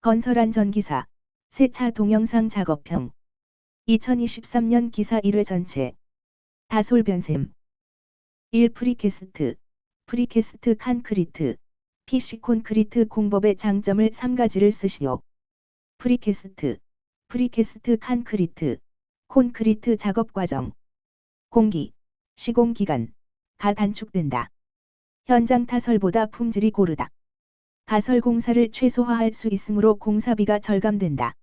건설안전기사 세차 동영상 작업형 2023년 기사 1회 전체 다솔변셈 1. 프리캐스트 칸크리트 PC 콘크리트 공법의 장점을 3가지를 쓰시오. 프리캐스트 콘크리트 작업 과정 공기, 시공기간 가 단축된다. 현장 타설보다 품질이 고르다. 가설 공사를 최소화할 수 있으므로 공사비가 절감된다.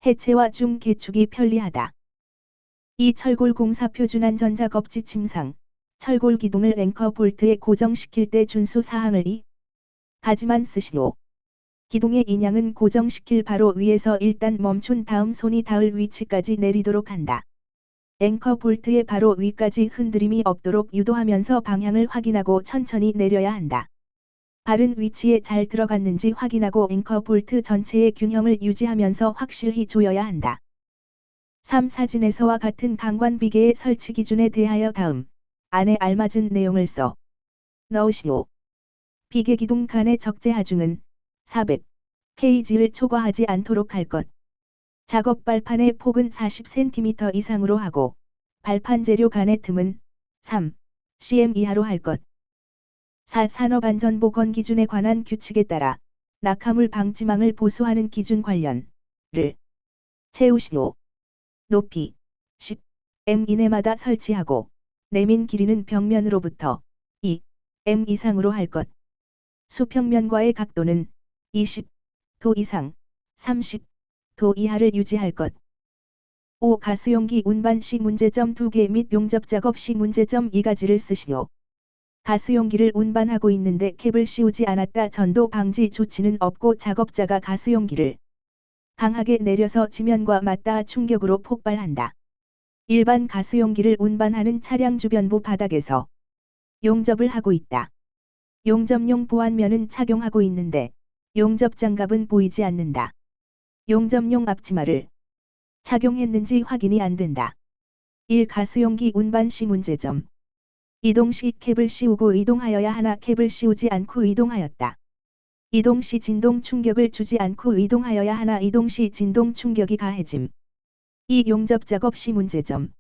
해체와 중 개축이 편리하다. 이 철골 공사 표준안 전작업지 침상, 철골 기둥을 앵커 볼트에 고정시킬 때 준수 사항을 가지만 쓰시오. 기둥의 인양은 고정시킬 바로 위에서 일단 멈춘 다음 손이 닿을 위치까지 내리도록 한다. 앵커 볼트의 바로 위까지 흔들림이 없도록 유도하면서 방향을 확인하고 천천히 내려야 한다. 바른 위치에 잘 들어갔는지 확인하고 앵커 볼트 전체의 균형을 유지하면서 확실히 조여야 한다. 3. 사진에서와 같은 강관 비계의 설치 기준에 대하여 다음 안에 알맞은 내용을 써 넣으시오. 비계 기둥 간의 적재 하중은 400kg를 초과하지 않도록 할 것. 작업 발판의 폭은 40cm 이상으로 하고 발판 재료 간의 틈은 3cm 이하로 할 것. 4. 산업안전보건 기준에 관한 규칙에 따라 낙하물 방지망을 보수하는 기준 관련을 채우시오. 높이 10m 이내마다 설치하고 내민 길이는 벽면으로부터 2m 이상으로 할 것. 수평면과의 각도는 20도 이상 30도 이하를 유지할 것. 5. 가스용기 운반 시 문제점 2개 및 용접 작업 시 문제점 2가지를 쓰시오. 가스용기를 운반하고 있는데 캡을 씌우지 않았다. 전도 방지 조치는 없고 작업자가 가스용기를 강하게 내려서 지면과 맞닿아 충격으로 폭발한다. 일반 가스용기를 운반하는 차량 주변부 바닥에서 용접을 하고 있다. 용접용 보안면은 착용하고 있는데 용접 장갑은 보이지 않는다. 용접용 앞치마를 착용했는지 확인이 안 된다. 1. 가스용기 운반 시 문제점. 이동 시 캡을 씌우고 이동하여야 하나 캡을 씌우지 않고 이동하였다. 이동 시 진동 충격을 주지 않고 이동하여야 하나 이동 시 진동 충격이 가해짐. 2. 용접 작업 시 문제점.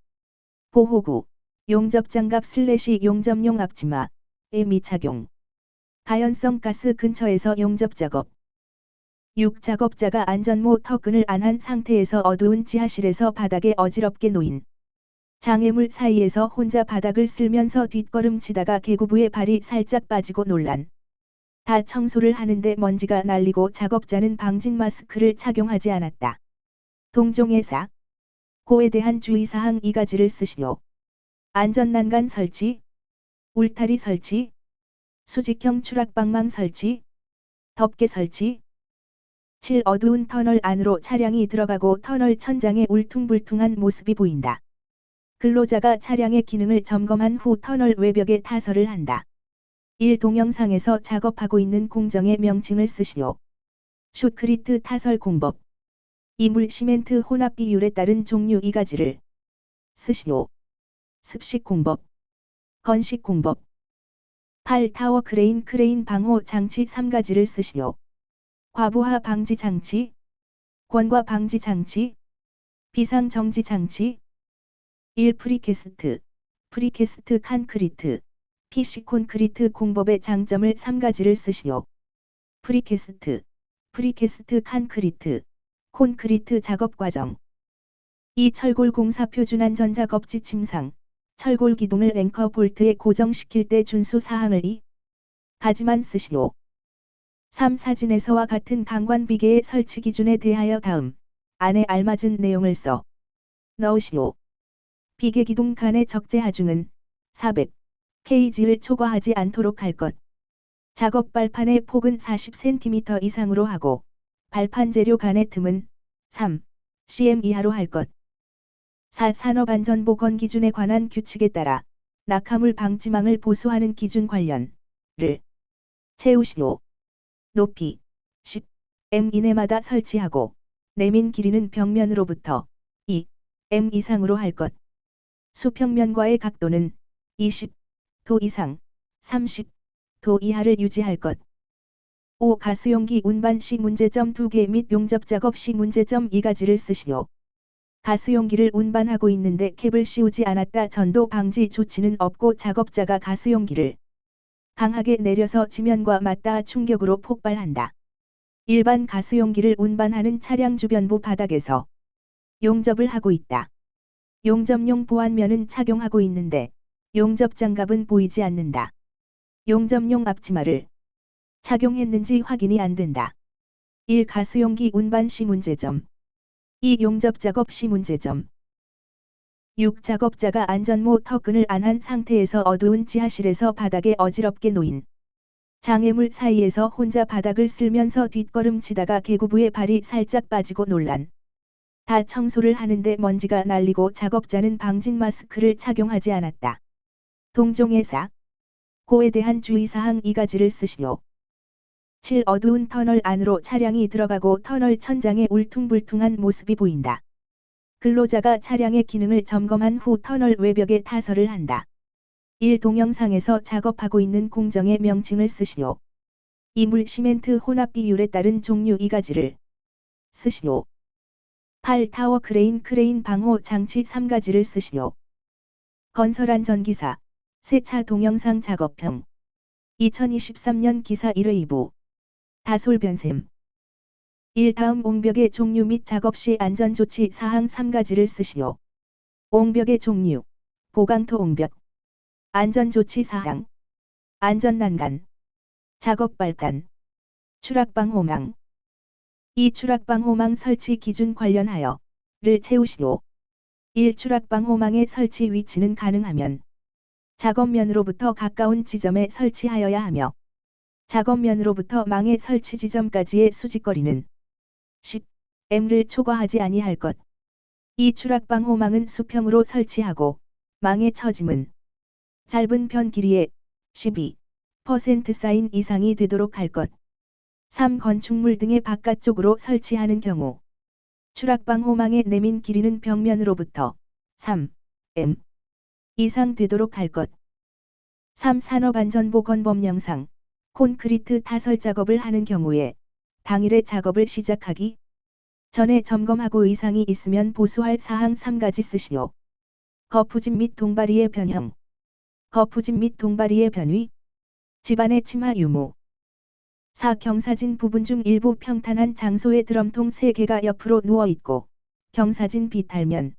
보호구, 용접 장갑 / 용접용 앞치마의 미착용. 가연성 가스 근처에서 용접 작업. 6. 작업자가 안전모 터끈을 안 한 상태에서 어두운 지하실에서 바닥에 어지럽게 놓인 장애물 사이에서 혼자 바닥을 쓸면서 뒷걸음치다가 개구부에 발이 살짝 빠지고 논란. 다 청소를 하는데 먼지가 날리고 작업자는 방진 마스크를 착용하지 않았다. 동종의 4. 고에 대한 주의사항 2가지를 쓰시오. 안전난간 설치, 울타리 설치, 수직형 추락방망 설치, 덮개 설치. 7. 어두운 터널 안으로 차량이 들어가고 터널 천장에 울퉁불퉁한 모습이 보인다. 근로자가 차량의 기능을 점검한 후 터널 외벽에 타설을 한다. 1. 동영상에서 작업하고 있는 공정의 명칭을 쓰시오. 슈크리트 타설 공법. 이물 시멘트 혼합 비율에 따른 종류 2가지를 쓰시오. 습식 공법, 건식 공법. 8. 타워 크레인 방호 장치 3가지를 쓰시오. 과부하 방지 장치, 권과 방지 장치, 비상 정지 장치. 1. 프리캐스트 칸크리트 PC 콘크리트 공법의 장점을 3가지를 쓰시오. 프리캐스트 콘크리트 작업 과정. 2. 철골 공사 표준안 전작업지 침상, 철골 기둥을 앵커 볼트에 고정시킬 때 준수 사항을 가지만 쓰시오. 3. 사진에서와 같은 강관 비계의 설치 기준에 대하여 다음 안에 알맞은 내용을 써 넣으시오. 비계 기둥 간의 적재 하중은 400kg를 초과하지 않도록 할 것. 작업 발판의 폭은 40cm 이상으로 하고 발판 재료 간의 틈은 3cm 이하로 할 것. 4. 산업안전보건 기준에 관한 규칙에 따라 낙하물 방지망을 보수하는 기준 관련을 채우시오. 높이 10m 이내마다 설치하고 내민 길이는 벽면으로부터 2m 이상으로 할 것. 수평면과의 각도는 20도 이상 30도 이하를 유지할 것. 5. 가스용기 운반 시 문제점 2개 및 용접 작업 시 문제점 2가지를 쓰시오. 가스용기를 운반하고 있는데 캡을 씌우지 않았다. 전도 방지 조치는 없고 작업자가 가스용기를 강하게 내려서 지면과 맞닿아 충격으로 폭발한다. 일반 가스용기를 운반하는 차량 주변부 바닥에서 용접을 하고 있다. 용접용 보안면은 착용하고 있는데 용접 장갑은 보이지 않는다. 용접용 앞치마를 착용했는지 확인이 안 된다. 1. 가스용기 운반 시 문제점. 2. 용접 작업 시 문제점. 6. 작업자가 안전모 터끈을 안 한 상태에서 어두운 지하실에서 바닥에 어지럽게 놓인 장애물 사이에서 혼자 바닥을 쓸면서 뒷걸음치다가 개구부에 발이 살짝 빠지고 논란. 다 청소를 하는데 먼지가 날리고 작업자는 방진 마스크를 착용하지 않았다. 동종의 4. 고에 대한 주의사항 2가지를 쓰시오. 7. 어두운 터널 안으로 차량이 들어가고 터널 천장에 울퉁불퉁한 모습이 보인다. 근로자가 차량의 기능을 점검한 후 터널 외벽에 타설을 한다. 1. 동영상에서 작업하고 있는 공정의 명칭을 쓰시오. 이물 시멘트 혼합 비율에 따른 종류 2가지를 쓰시오. 8. 타워 크레인 방호 장치 3가지를 쓰시오. 건설한 전기사 세차 동영상 작업형 2023년 기사 1회 2부 다솔 변셈 1. 다음 옹벽의 종류 및 작업 시 안전조치 사항 3가지를 쓰시오. 옹벽의 종류 보강토 옹벽 안전조치 사항 안전난간 작업발판 추락방호망 2. 추락방호망 설치 기준 관련하여 를 채우시오. 1. 추락방호망의 설치 위치는 가능하면 작업면으로부터 가까운 지점에 설치하여야 하며 작업면으로부터 망의 설치 지점까지의 수직거리는 10m를 초과하지 아니할 것. 2. 추락방호망은 수평으로 설치하고 망의 처짐은 짧은 편 길이의 12% 사인 이상이 되도록 할 것. 3. 건축물 등의 바깥쪽으로 설치하는 경우 추락방호망의 내민 길이는 벽면으로부터 3m 이상 되도록 할 것. 3. 산업안전보건법 영상 콘크리트 타설 작업을 하는 경우에 당일에 작업을 시작하기 전에 점검하고 이상이 있으면 보수할 사항 3가지 쓰시오. 거푸집 및 동바리의 변형 거푸집 및 동바리의 변위 집안의 침하 유무 4. 경사진 부분 중 일부 평탄한 장소에 드럼통 3개가 옆으로 누워있고 경사진 비탈면을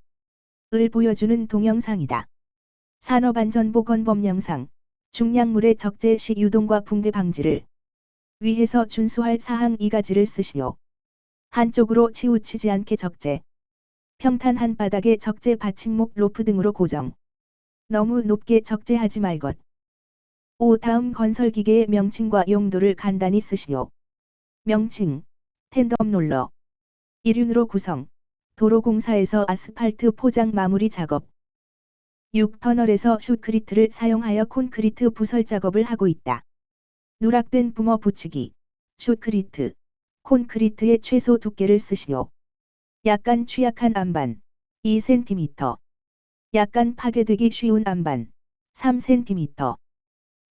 보여주는 동영상이다. 산업안전보건법 영상 중량물의 적재 시 유동과 붕괴 방지를 위해서 준수할 사항 2가지를 쓰시오. 한쪽으로 치우치지 않게 적재 평탄한 바닥에 적재 받침목 로프 등으로 고정 너무 높게 적재하지 말 것. 5. 다음 건설기계의 명칭과 용도를 간단히 쓰시오. 명칭 텐덤 롤러 이륜으로 구성 도로공사에서 아스팔트 포장 마무리 작업 6. 터널에서 슈크리트를 사용하여 콘크리트 부설 작업을 하고 있다. 누락된 뿜어 붙이기 슈크리트 콘크리트의 최소 두께를 쓰시오. 약간 취약한 안반 2cm 약간 파괴되기 쉬운 안반 3cm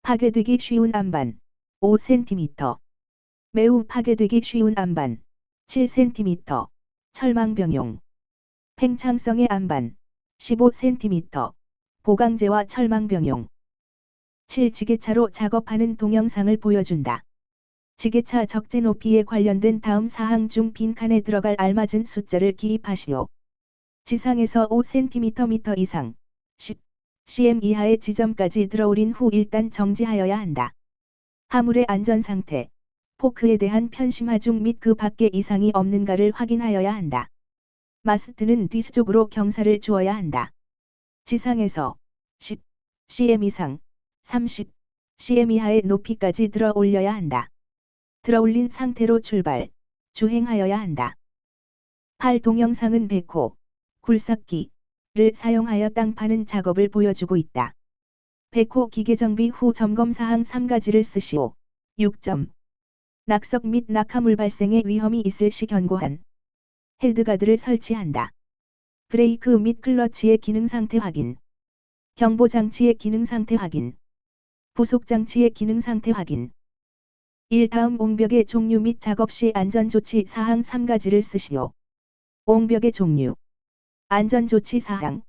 파괴되기 쉬운 안반 5cm 매우 파괴되기 쉬운 안반 7cm 철망병용 팽창성의 안반 15cm 보강재와 철망병용 7. 지게차로 작업하는 동영상을 보여준다. 지게차 적재 높이에 관련된 다음 사항 중 빈칸에 들어갈 알맞은 숫자를 기입하시오. 지상에서 5cm 이상 10cm 이하의 지점까지 들어올린 후 일단 정지하여야 한다. 화물의 안전상태, 포크에 대한 편심 하중 및 그 밖에 이상이 없는가를 확인하여야 한다. 마스트는 뒤쪽으로 경사를 주어야 한다. 지상에서 10cm 이상 30cm 이하의 높이까지 들어 올려야 한다. 들어올린 상태로 출발, 주행하여야 한다. 8. 동영상은 백호, 굴삭기를 사용하여 땅 파는 작업을 보여주고 있다. 백호 기계 정비 후 점검사항 3가지를 쓰시오. 6점. 낙석 및 낙하물 발생의 위험이 있을 시 견고한 헤드가드를 설치한다. 브레이크 및 클러치의 기능 상태 확인. 경보장치의 기능 상태 확인. 부속장치의 기능 상태 확인. 1. 다음 옹벽의 종류 및 작업 시 안전조치 사항 3가지를 쓰시오. 옹벽의 종류. 안전조치 사항.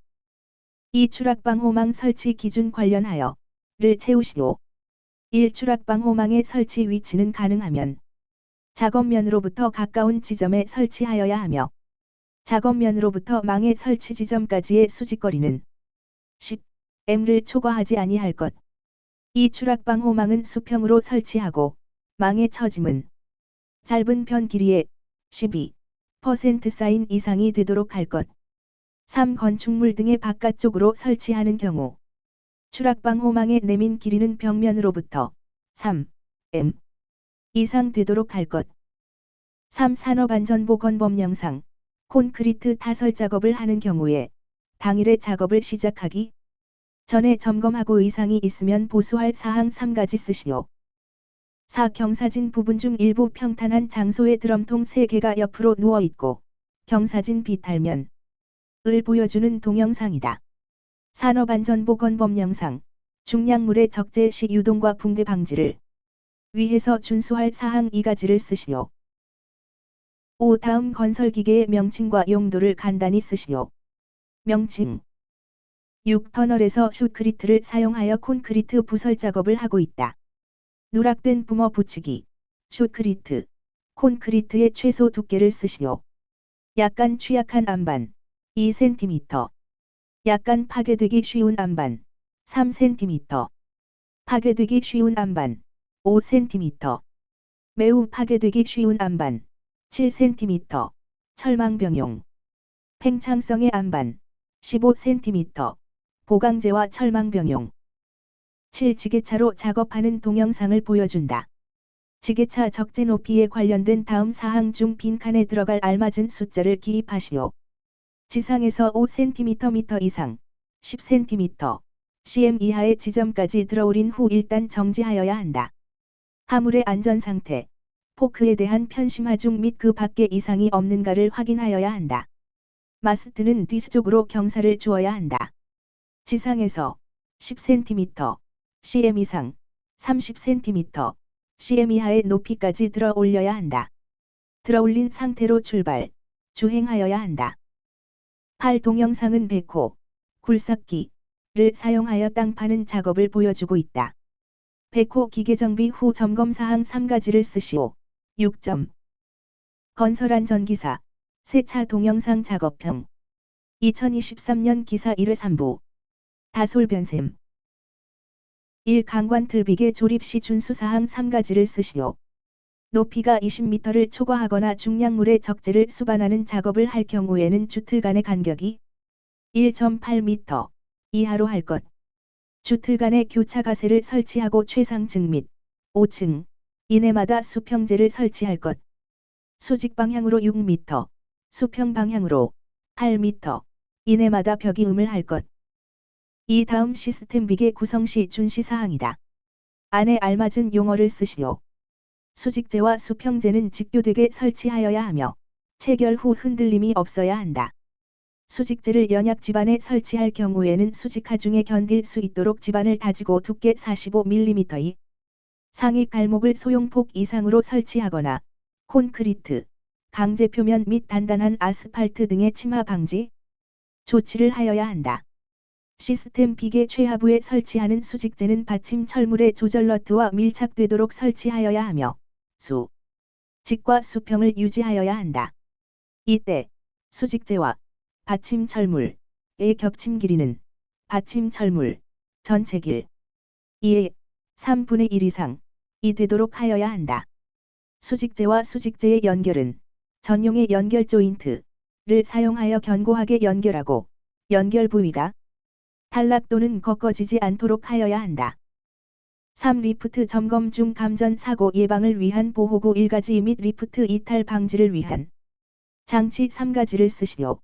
2. 추락방호망 설치 기준 관련하여 를 채우시오. 1. 추락방호망의 설치 위치는 가능하면 작업면으로부터 가까운 지점에 설치하여야 하며 작업면으로부터 망의 설치 지점까지의 수직거리는 10m를 초과하지 아니할 것. 2. 추락방호망은 수평으로 설치하고 망의 처짐은 짧은 편 길이의 12% 사인 이상이 되도록 할 것. 3. 건축물 등의 바깥쪽으로 설치하는 경우 추락방호망의 내민 길이는 벽면으로부터 3m 이상 되도록 할 것. 3. 산업안전보건법령상 콘크리트 타설 작업을 하는 경우에 당일에 작업을 시작하기 전에 점검하고 이상이 있으면 보수할 사항 3가지 쓰시오. 4. 경사진 부분 중 일부 평탄한 장소에 드럼통 3개가 옆으로 누워있고 경사진 비탈면을 보여주는 동영상이다. 산업안전보건법령상 중량물의 적재 시 유동과 붕괴 방지를 위해서 준수할 사항 2가지를 쓰시오. 5. 다음 건설기계의 명칭과 용도를 간단히 쓰시오. 명칭. 6. 터널에서 슈크리트를 사용하여 콘크리트 부설 작업을 하고 있다. 누락된 뿜어 붙이기. 슈크리트. 콘크리트의 최소 두께를 쓰시오. 약간 취약한 안반. 2cm. 약간 파괴되기 쉬운 안반. 3cm. 파괴되기 쉬운 안반. 5cm. 매우 파괴되기 쉬운 안반. 7cm. 철망병용. 팽창성의 안반. 15cm. 보강재와 철망병용. 7. 지게차로 작업하는 동영상을 보여준다. 지게차 적재 높이에 관련된 다음 사항 중 빈칸에 들어갈 알맞은 숫자를 기입하시오. 지상에서 5cm 이상, 10cm, cm 이하의 지점까지 들어올린 후 일단 정지하여야 한다. 하물의 안전상태, 포크에 대한 편심 하중 및 그 밖에 이상이 없는가를 확인하여야 한다. 마스트는 뒤쪽으로 경사를 주어야 한다. 지상에서 10cm, cm 이상, 30cm, cm 이하의 높이까지 들어 올려야 한다. 들어 올린 상태로 출발, 주행하여야 한다. 8. 동영상은 백호, 굴삭기를 사용하여 땅 파는 작업을 보여주고 있다. 백호 기계 정비 후 점검 사항 3가지를 쓰시오. 6점. 건설안전기사, 세차 동영상 작업평. 2023년 기사 1회 3부. 다솔변셈. 1. 강관틀비계 조립 시 준수사항 3가지를 쓰시오. 높이가 20m를 초과하거나 중량물의 적재를 수반하는 작업을 할 경우에는 주틀 간의 간격이 1.8m 이하로 할 것. 주틀 간의 교차 가세를 설치하고 최상층 및 5층 이내마다 수평재를 설치할 것. 수직 방향으로 6m, 수평 방향으로 8m 이내마다 벽이음을 할 것. 이 다음 시스템 비계 구성 시 준시사항이다. 안에 알맞은 용어를 쓰시오. 수직재와 수평재는 직교되게 설치하여야 하며 체결 후 흔들림이 없어야 한다. 수직재를 연약 지반에 설치할 경우에는 수직 하중에 견딜 수 있도록 지반을 다지고 두께 45mm의 상위 갈목을 소용폭 이상으로 설치하거나 콘크리트, 강제 표면 및 단단한 아스팔트 등의 침하 방지 조치를 하여야 한다. 시스템 비계 최하부에 설치하는 수직재는 받침 철물의 조절 너트와 밀착되도록 설치하여야 하며 수직과 수평을 유지하여야 한다. 이때 수직재와 받침 철물의 겹침 길이는 받침 철물 전체 길 2의 3분의 1 이상이 되도록 하여야 한다. 수직재와 수직재의 연결은 전용의 연결 조인트를 사용하여 견고하게 연결하고 연결 부위가 탈락 또는 꺾어지지 않도록 하여야 한다. 3. 리프트 점검 중 감전 사고 예방을 위한 보호구 1가지 및 리프트 이탈 방지를 위한 장치 3가지를 쓰시오.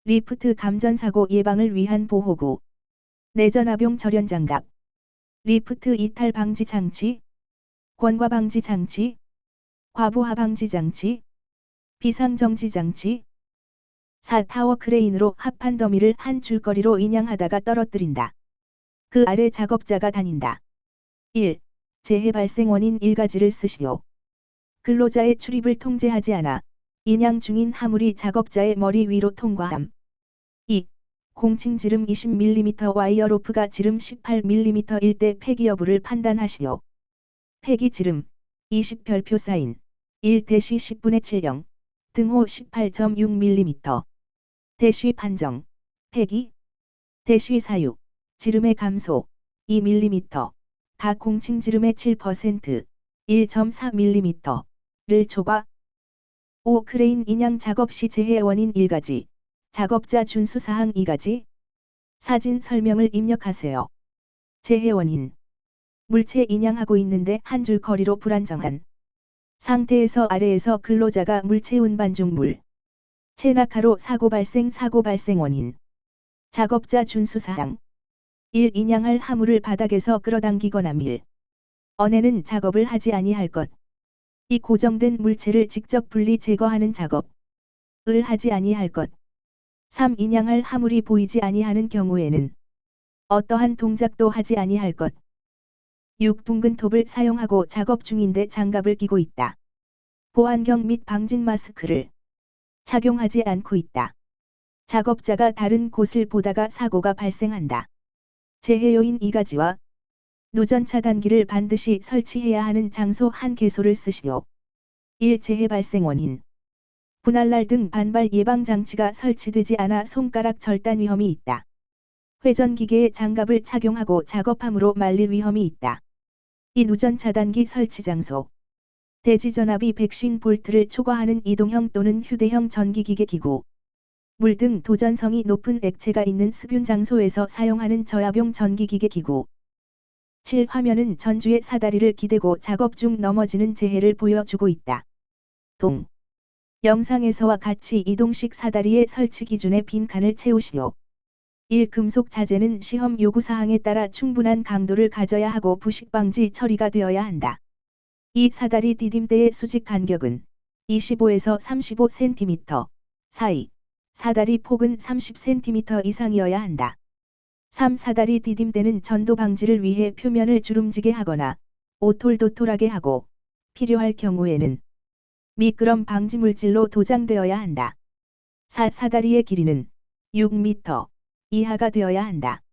리프트 감전 사고 예방을 위한 보호구, 내전압용 절연 장갑, 리프트 이탈 방지 장치, 권과 방지 장치, 과부하 방지 장치, 비상 정지 장치. 4. 타워 크레인으로 합판 더미를 한 줄거리로 인양하다가 떨어뜨린다. 그 아래 작업자가 다닌다. 1. 재해 발생 원인 1가지를 쓰시오. 근로자의 출입을 통제하지 않아 인양 중인 화물이 작업자의 머리 위로 통과함. 2. 공칭 지름 20mm 와이어 로프가 지름 18mm일 때 폐기 여부를 판단하시오. 폐기 지름 20별표 사인 1-10분의 70 등호 18.6mm 대쉬 판정 폐기 대쉬 사유 지름의 감소 2mm 각 공칭 지름의 7% 1.4mm를 초과. 5. 크레인 인양 작업 시 재해 원인 1가지 작업자 준수사항 2가지 사진 설명을 입력하세요. 재해 원인 물체 인양하고 있는데 한 줄 거리로 불안정한 상태에서 아래에서 근로자가 물체 운반 중 물 체낙하로 사고 발생 원인 작업자 준수사항 1. 인양할 화물을 바닥에서 끌어당기거나 밀 언에는 작업을 하지 아니할 것. 2. 고정된 물체를 직접 분리 제거하는 작업을 하지 아니할 것. 3. 인양할 화물이 보이지 아니하는 경우에는 어떠한 동작도 하지 아니할 것. 6. 둥근 톱을 사용하고 작업 중인데 장갑을 끼고 있다. 보안경 및 방진 마스크를 착용하지 않고 있다. 작업자가 다른 곳을 보다가 사고가 발생한다. 재해 요인 2가지와 누전 차단기를 반드시 설치해야 하는 장소 한 개소를 쓰시오. 1. 재해 발생 원인 분할날 등 반발 예방 장치가 설치되지 않아 손가락 절단 위험이 있다. 회전기계에 장갑을 착용하고 작업함으로 말릴 위험이 있다. 2. 누전 차단기 설치 장소 대지전압이 150V를 초과하는 이동형 또는 휴대형 전기기계 기구 물 등 도전성이 높은 액체가 있는 습윤 장소에서 사용하는 저압용 전기기계 기구. 7. 화면은 전주의 사다리를 기대고 작업 중 넘어지는 재해를 보여주고 있다. 동. 영상에서와 같이 이동식 사다리의 설치 기준에 빈 칸을 채우시오. 1. 금속 자재는 시험 요구사항에 따라 충분한 강도를 가져야 하고 부식 방지 처리가 되어야 한다. 2. 사다리 디딤대의 수직 간격은 25에서 35cm 사이. 사다리 폭은 30cm 이상이어야 한다. 3. 사다리 디딤대는 전도 방지를 위해 표면을 주름지게 하거나 오톨도톨하게 하고 필요할 경우에는 미끄럼 방지 물질로 도장되어야 한다. 4. 사다리의 길이는 6m 이하가 되어야 한다.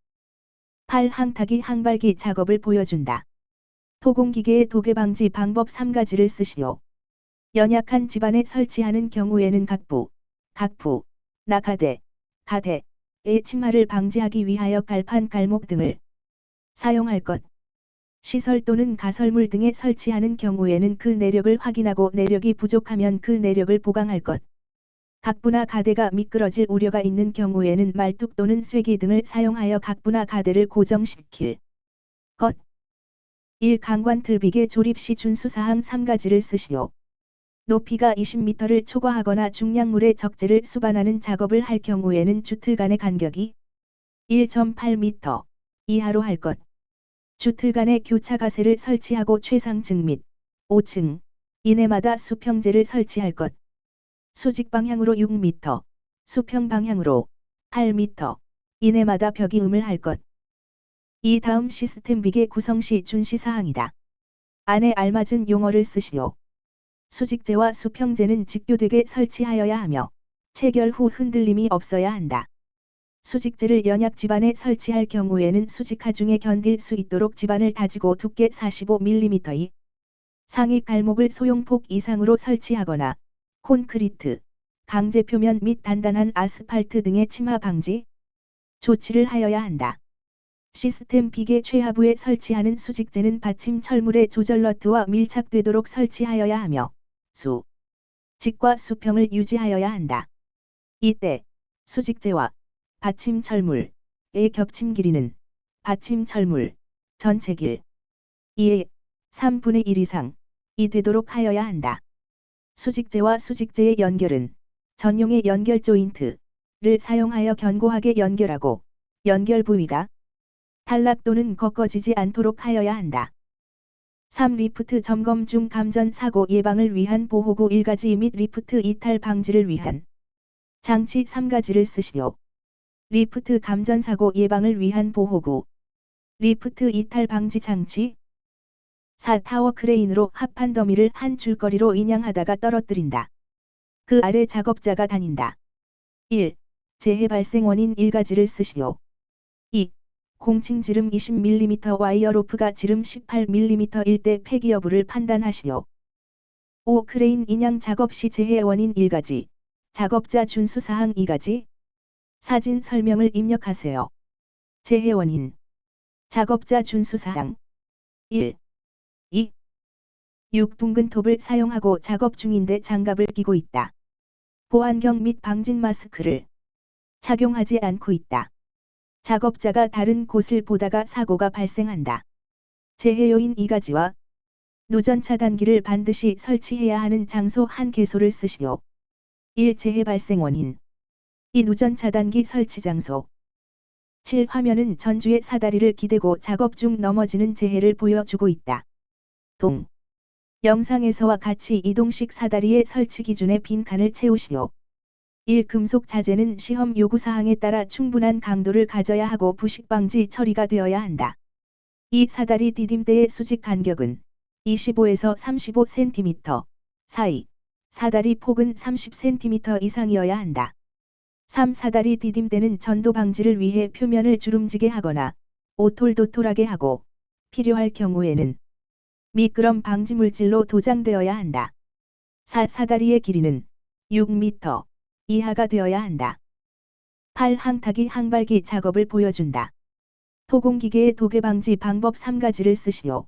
8. 항타기 항발기 작업을 보여준다. 토공기계의 도개 방지 방법 3가지를 쓰시오. 연약한 집안에 설치하는 경우에는 각부, 낙하대, 가대의 침하를 방지하기 위하여 갈판 갈목 등을 사용할 것. 시설 또는 가설물 등에 설치하는 경우에는 그 내력을 확인하고 내력이 부족하면 그 내력을 보강할 것. 각부나 가대가 미끄러질 우려가 있는 경우에는 말뚝 또는 쇠기 등을 사용하여 각부나 가대를 고정시킬 것. 1. 강관 틀비계 조립 시 준수사항 3가지를 쓰시오. 높이가 20m를 초과하거나 중량물의 적재를 수반하는 작업을 할 경우에는 주틀 간의 간격이 1.8m 이하로 할 것. 주틀 간에 교차 가세를 설치하고 최상층 및 5층 이내마다 수평재를 설치할 것. 수직 방향으로 6m, 수평 방향으로 8m 이내마다 벽이 음을 할 것. 이 다음 시스템 비계 구성 시 준시사항이다. 안에 알맞은 용어를 쓰시오. 수직재와 수평재는 직교되게 설치하여야 하며 체결 후 흔들림이 없어야 한다. 수직재를 연약 집안에 설치할 경우에는 수직 하중에 견딜 수 있도록 집안을 다지고 두께 45mm 상위 갈목을 소용폭 이상으로 설치하거나 콘크리트, 강제 표면 및 단단한 아스팔트 등의 침하 방지 조치를 하여야 한다. 시스템 비계 최하부에 설치하는 수직재는 받침 철물의 조절 너트와 밀착되도록 설치하여야 하며 직과 수평을 유지하여야 한다. 이때 수직재와 받침 철물의 겹침 길이는 받침 철물 전체 길 2의 3분의 1 이상이 되도록 하여야 한다. 수직재와 수직재의 연결은 전용의 연결 조인트를 사용하여 견고하게 연결하고 연결 부위가 탈락 또는 꺾어지지 않도록 하여야 한다. 3. 리프트 점검 중 감전 사고 예방을 위한 보호구 1가지 및 리프트 이탈 방지를 위한 장치 3가지를 쓰시오. 리프트 감전 사고 예방을 위한 보호구, 리프트 이탈 방지 장치, 4. 타워 크레인으로 합판 더미를 한 줄거리로 인양하다가 떨어뜨린다. 그 아래 작업자가 다닌다. 1. 재해 발생 원인 1가지를 쓰시오. 2. 공칭 지름 20mm 와이어 로프가 지름 18mm일 때 폐기 여부를 판단하시오. 5. 크레인 인양 작업 시 재해 원인 1가지, 작업자 준수사항 2가지. 사진 설명을 입력하세요. 재해 원인, 작업자 준수사항 1. 2. 6. 둥근 톱을 사용하고 작업 중인데 장갑을 끼고 있다. 보안경 및 방진 마스크를 착용하지 않고 있다. 작업자가 다른 곳을 보다가 사고가 발생한다. 재해 요인 2가지와 누전 차단기를 반드시 설치해야 하는 장소 한 개소를 쓰시오. 1. 재해 발생 원인. 2. 누전 차단기 설치 장소. 7. 화면은 전주의 사다리를 기대고 작업 중 넘어지는 재해를 보여주고 있다. 동. 영상에서와 같이 이동식 사다리의 설치 기준의 빈 칸을 채우시오. 1. 금속 자재는 시험 요구사항에 따라 충분한 강도를 가져야 하고 부식 방지 처리가 되어야 한다. 2. 사다리 디딤대의 수직 간격은 25에서 35cm 사이, 사다리 폭은 30cm 이상이어야 한다. 3. 사다리 디딤대는 전도 방지를 위해 표면을 주름지게 하거나 오톨도톨하게 하고 필요할 경우에는 미끄럼 방지 물질로 도장되어야 한다. 4. 사다리의 길이는 6m 이하가 되어야 한다. 8. 항타기 항발기 작업을 보여준다. 토공기계의 도개 방지 방법 3가지를 쓰시오.